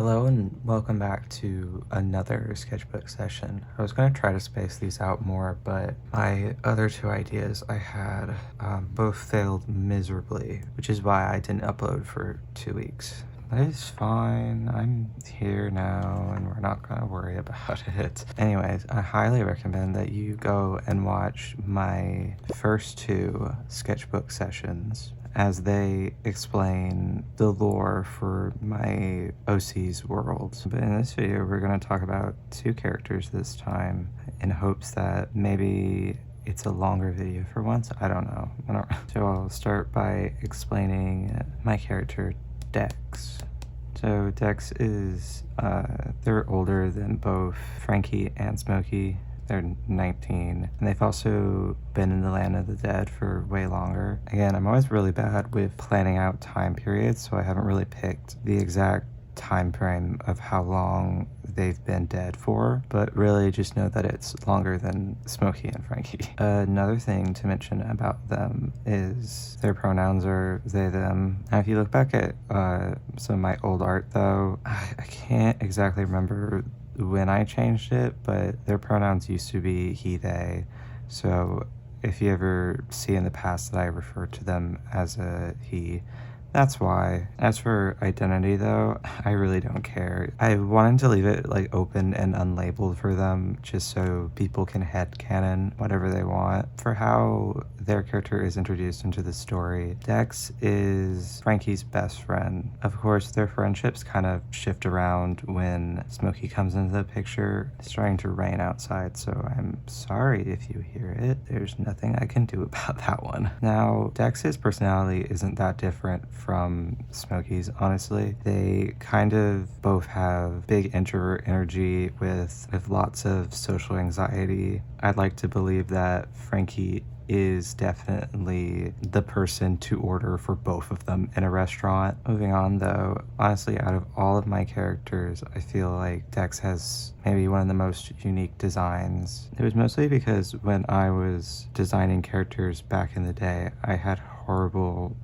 Hello and welcome back to another sketchbook session. I was going to try to space these out more, but my other two ideas I had both failed miserably, which is why I didn't upload for 2 weeks. That is fine. I'm here now and we're not going to worry about it. Anyways, I highly recommend that you go and watch my first two sketchbook sessions as they explain the lore for my OC's world. But in this video, we're going to talk about two characters this time in hopes that maybe it's a longer video for once. I don't know. So I'll start by explaining my character, Dex. So Dex is, they're older than both Frankie and Smokey. They're 19, and they've also been in the land of the dead for way longer. Again, I'm always really bad with planning out time periods, so I haven't really picked the exact time frame of how long they've been dead for, but really just know that it's longer than Smokey and Frankie. Another thing to mention about them is their pronouns are they, them. Now, if you look back at some of my old art, though, I can't exactly remember when I changed it, but their pronouns used to be he, they. So if you ever see in the past that I refer to them as a he, that's why. As for identity, though, I really don't care. I wanted to leave it like open and unlabeled for them just so people can headcanon whatever they want. For how their character is introduced into the story, Dex is Frankie's best friend. Of course, their friendships kind of shift around when Smokey comes into the picture. It's starting to rain outside, so I'm sorry if you hear it. There's nothing I can do about that one. Now, Dex's personality isn't that different from Smokey's, honestly. They kind of both have big introvert energy with lots of social anxiety. I'd like to believe that Frankie is definitely the person to order for both of them in a restaurant. Moving on, though, honestly, out of all of my characters, I feel like Dex has maybe one of the most unique designs. It was mostly because when I was designing characters back in the day, I had horrible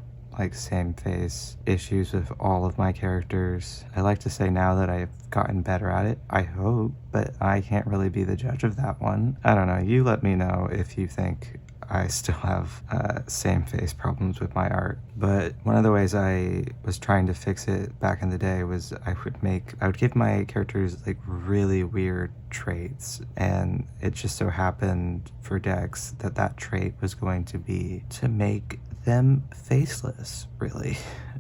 same face issues with all of my characters. I like to say now that I've gotten better at it, I hope, but I can't really be the judge of that one. I don't know, you let me know if you think I still have same face problems with my art. But one of the ways I was trying to fix it back in the day was I would give my characters like really weird traits, and it just so happened for Dex that trait was going to be to make them faceless, really.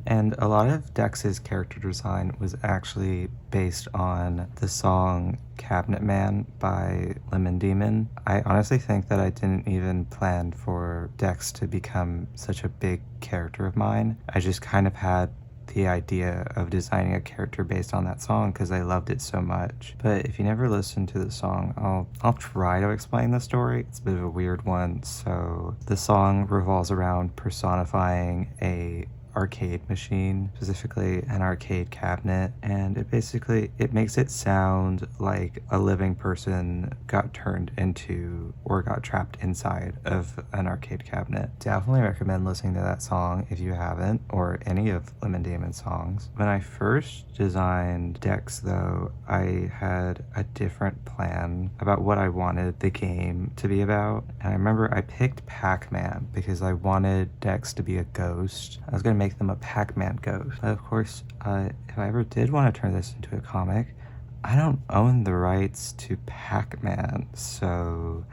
And a lot of Dex's character design was actually based on the song Cabinet Man by Lemon Demon. I honestly think that I didn't even plan for Dex to become such a big character of mine. I just kind of had the idea of designing a character based on that song because I loved it so much. But if you never listened to the song, I'll try to explain the story. It's a bit of a weird one. So the song revolves around personifying a arcade machine, specifically an arcade cabinet, and it makes it sound like a living person got turned into or got trapped inside of an arcade cabinet. Definitely recommend listening to that song if you haven't, or any of Lemon Demon's songs. When I first designed Dex, though, I had a different plan about what I wanted the game to be about, and I remember I picked Pac-Man because I wanted Dex to be a ghost. I was gonna make them a Pac-Man ghost. But of course, if I ever did want to turn this into a comic, I don't own the rights to Pac-Man, so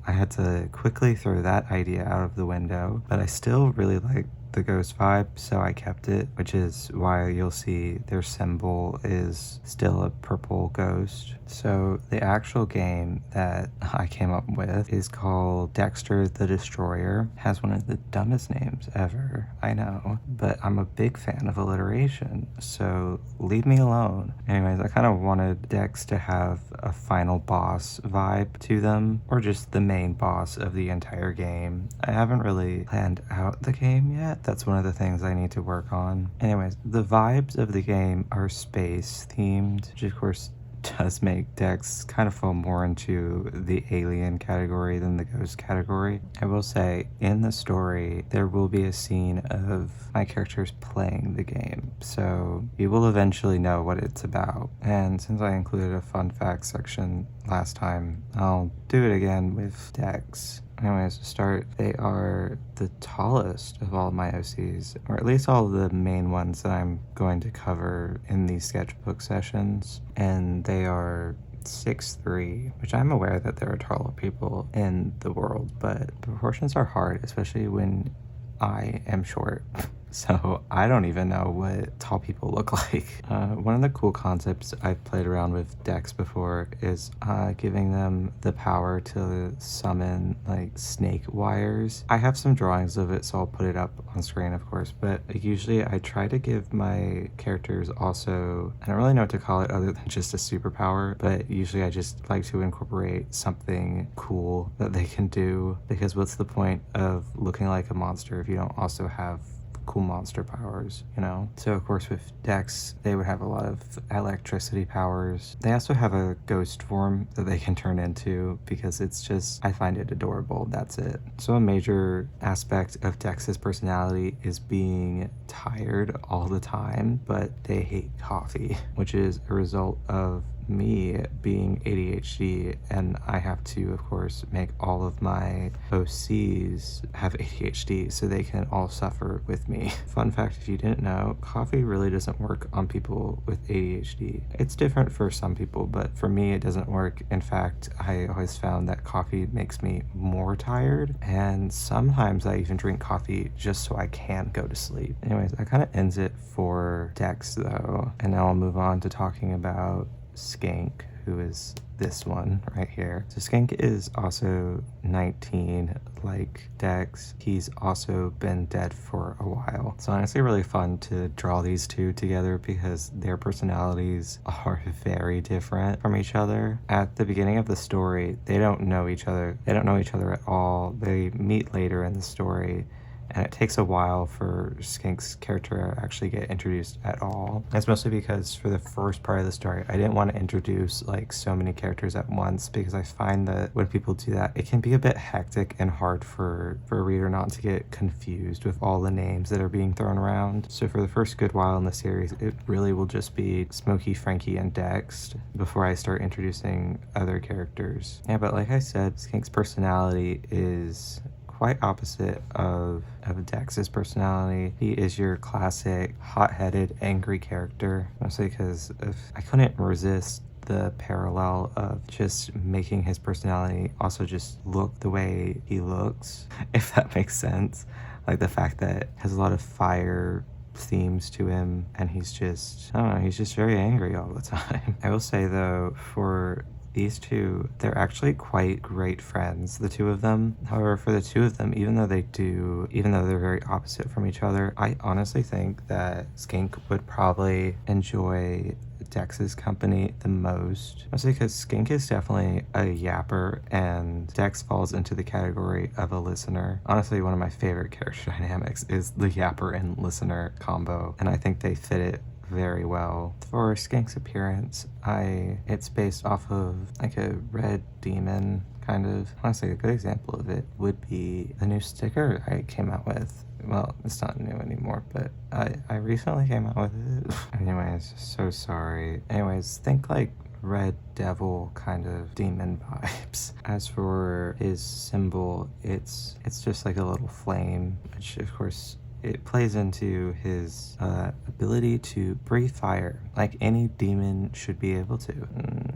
I had to quickly throw that idea out of the window. But I still really like the ghost vibe, so I kept it, which is why you'll see their symbol is still a purple ghost. So the actual game that I came up with is called Dexter the Destroyer. It has one of the dumbest names ever, I know, but I'm a big fan of alliteration, so leave me alone. Anyways, I kind of wanted Dex to have a final boss vibe to them, or just the main boss of the entire game. I haven't really planned out the game yet. That's one of the things I need to work on. Anyways, the vibes of the game are space themed, which of course does make Dex kind of fall more into the alien category than the ghost category. I will say, in the story, there will be a scene of my characters playing the game, so you will eventually know what it's about. And since I included a fun fact section last time, I'll do it again with Dex. Anyways, to start, they are the tallest of all my OCs, or at least all of the main ones that I'm going to cover in these sketchbook sessions, and they are 6'3", which I'm aware that there are taller people in the world, but proportions are hard, especially when I am short. So I don't even know what tall people look like. One of the cool concepts I've played around with decks before is giving them the power to summon like snake wires. I have some drawings of it, so I'll put it up on screen, of course, but usually I try to give my characters also, I don't really know what to call it other than just a superpower, but usually I just like to incorporate something cool that they can do, because what's the point of looking like a monster if you don't also have cool monster powers, you know? So of course with Dex, they would have a lot of electricity powers. They also have a ghost form that they can turn into, because it's just, I find it adorable, that's it. So a major aspect of Dex's personality is being tired all the time, but they hate coffee, which is a result of me being ADHD, and I have to, of course, make all of my OCs have ADHD so they can all suffer with me. Fun fact, if you didn't know, coffee really doesn't work on people with ADHD. It's different for some people, but for me it doesn't work. In fact, I always found that coffee makes me more tired, and sometimes I even drink coffee just so I can go to sleep. Anyways, that kind of ends it for Dex though, and now I'll move on to talking about Skink, who is this one right here. So Skink is also 19 like Dex. He's also been dead for a while. It's honestly really fun to draw these two together because their personalities are very different from each other. At the beginning of the story, they don't know each other. They don't know each other at all. They meet later in the story, and it takes a while for Skink's character to actually get introduced at all. That's mostly because for the first part of the story, I didn't want to introduce like so many characters at once, because I find that when people do that, it can be a bit hectic and hard for a reader not to get confused with all the names that are being thrown around. So for the first good while in the series, it really will just be Smokey, Frankie, and Dex before I start introducing other characters. Yeah, but like I said, Skink's personality is quite opposite of Dex's personality. He is your classic hot-headed, angry character, mostly because I couldn't resist the parallel of just making his personality also just look the way he looks, if that makes sense. Like the fact that it has a lot of fire themes to him, and he's just, I don't know, he's just very angry all the time. I will say though, for these two, they're actually quite great friends, the two of them. However, for the two of them, even though they're very opposite from each other, I honestly think that Skink would probably enjoy Dex's company the most, mostly because Skink is definitely a yapper and Dex falls into the category of a listener. Honestly, one of my favorite character dynamics is the yapper and listener combo, and I think they fit it very well. For Skink's appearance, it's based off of like a red demon kind of. Honestly, a good example of it would be the new sticker I came out with. Well, it's not new anymore, but I recently came out with it. Anyways, so sorry. Anyways, think like red devil kind of demon vibes. As for his symbol, it's just like a little flame, which of course it plays into his ability to breathe fire, like any demon should be able to.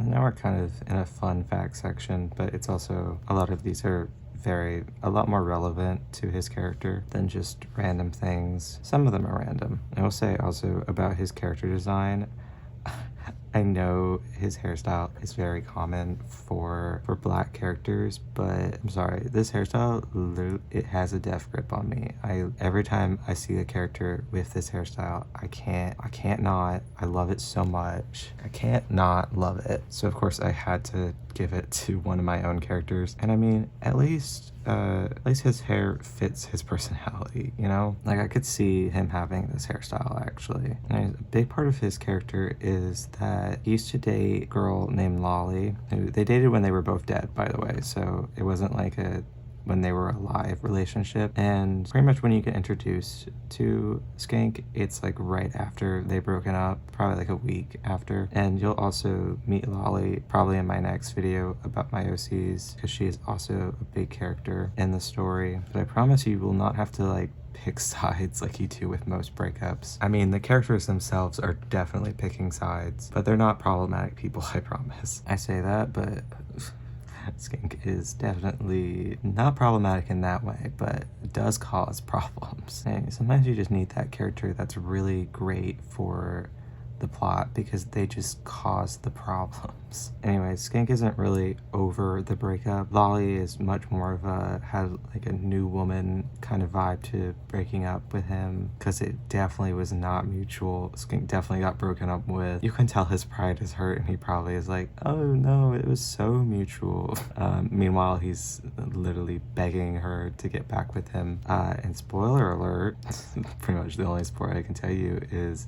Now we're kind of in a fun fact section, but it's also, a lot of these are a lot more relevant to his character than just random things. Some of them are random. I will say also about his character design, I know his hairstyle is very common for black characters, but I'm sorry, this hairstyle, it has a death grip on me. Every time I see a character with this hairstyle, I can't not. I love it so much. I can't not love it. So of course I had to give it to one of my own characters. And I mean, at least at least his hair fits his personality, you know? Like, I could see him having this hairstyle, actually. And a big part of his character is that he used to date a girl named Lolly, who they dated when they were both dead, by the way, so it wasn't like a when they were alive relationship. And pretty much when you get introduced to Skink, it's like right after they've broken up, probably like a week after. And you'll also meet Lolly probably in my next video about my OCs, because she is also a big character in the story. But I promise you will not have to like pick sides like you do with most breakups. I mean, the characters themselves are definitely picking sides, but they're not problematic people, I promise. I say that, but Skink is definitely not problematic in that way, but it does cause problems. And sometimes you just need that character that's really great for the plot because they just cause the problems. Anyway, Skink isn't really over the breakup. Lolly is much more of has like a new woman kind of vibe to breaking up with him, because it definitely was not mutual. Skink definitely got broken up with. You can tell his pride is hurt, and he probably is like, oh no, it was so mutual. Meanwhile, he's literally begging her to get back with him. And spoiler alert, pretty much the only spoiler I can tell you is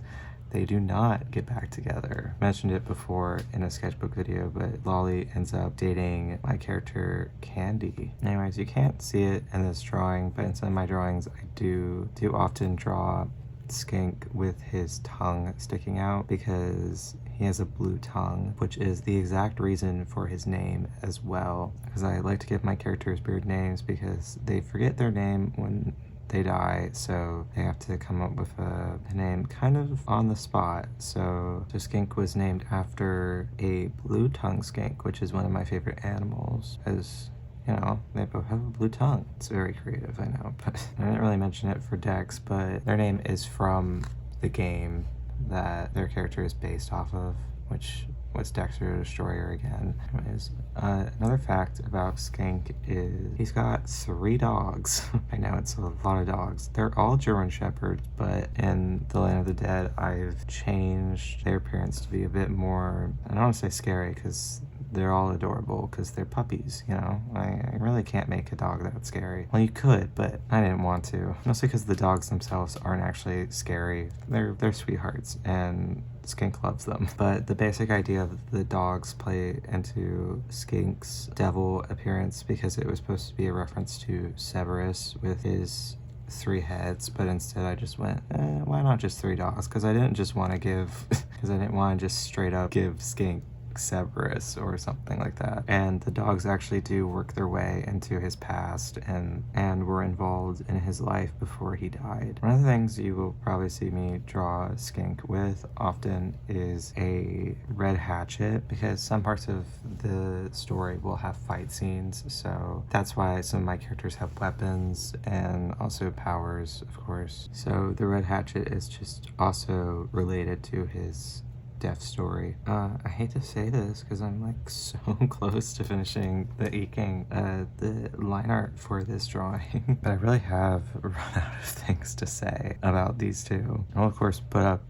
they do not get back together. I mentioned it before in a sketchbook video, but Lolly ends up dating my character Candy. Anyways, you can't see it in this drawing, but in some of my drawings I do often draw Skink with his tongue sticking out, because he has a blue tongue, which is the exact reason for his name as well. Because I like to give my characters weird names because they forget their name when they die, so they have to come up with a name kind of on the spot. So Skink was named after a blue tongue skink, which is one of my favorite animals, as you know, they both have a blue tongue. It's very creative, I know, but I didn't really mention it for Dex, but their name is from the game that their character is based off of, which was Dexter the Destroyer again. Anyways, another fact about Skink is he's got 3 dogs. I know it's a lot of dogs. They're all German Shepherds, but in The Land of the Dead, I've changed their appearance to be a bit more, I don't want to say scary, because they're all adorable because they're puppies, you know? I really can't make a dog that scary. Well, you could, but I didn't want to. Mostly because the dogs themselves aren't actually scary. They're sweethearts, and Skink loves them. But the basic idea of the dogs play into Skink's devil appearance, because it was supposed to be a reference to Cerberus with his 3 heads, but instead I just went, why not just 3 dogs? Because I didn't just want to give, because I didn't want to just straight up give Skink Cerberus or something like that. And the dogs actually do work their way into his past and were involved in his life before he died. One of the things you will probably see me draw Skink with often is a red hatchet, because some parts of the story will have fight scenes, so that's why some of my characters have weapons and also powers, of course. So the red hatchet is just also related to his death story. I hate to say this because I'm like so close to finishing the inking, the line art for this drawing, but I really have run out of things to say about these two. I'll of course put up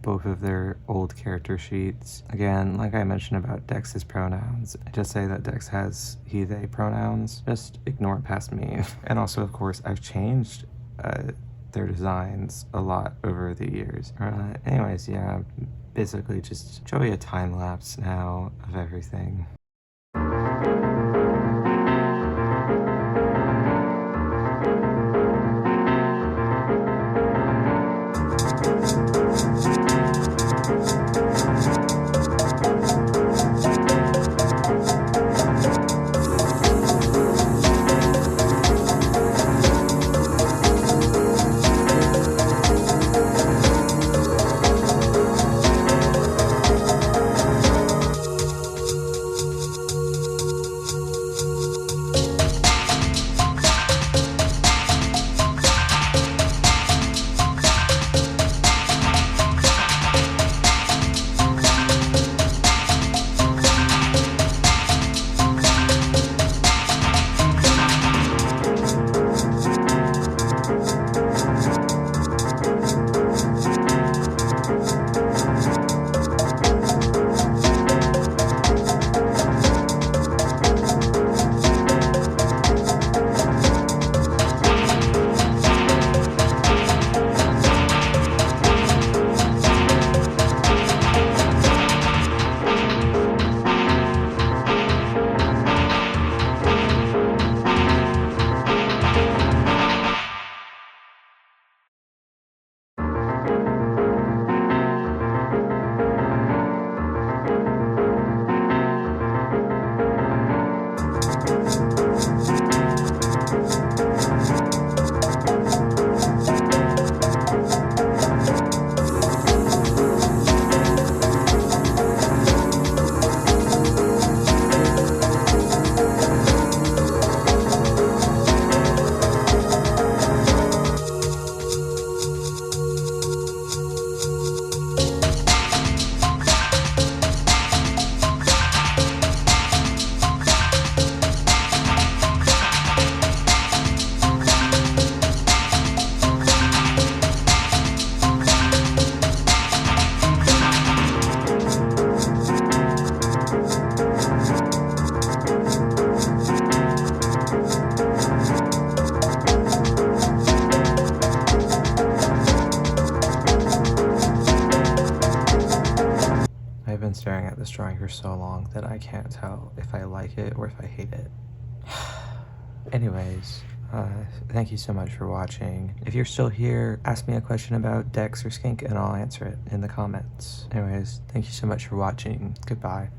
both of their old character sheets. Again, like I mentioned about Dex's pronouns, I just say that Dex has he, they pronouns. Just ignore it past me. And also, of course, I've changed their designs a lot over the years. Anyways, yeah, basically just show you a time lapse now of everything. this drawing for so long that I can't tell if I like it or if I hate it. Anyways, thank you so much for watching. If you're still here, ask me a question about Dex or Skink and I'll answer it in the comments. Anyways, thank you so much for watching. Goodbye.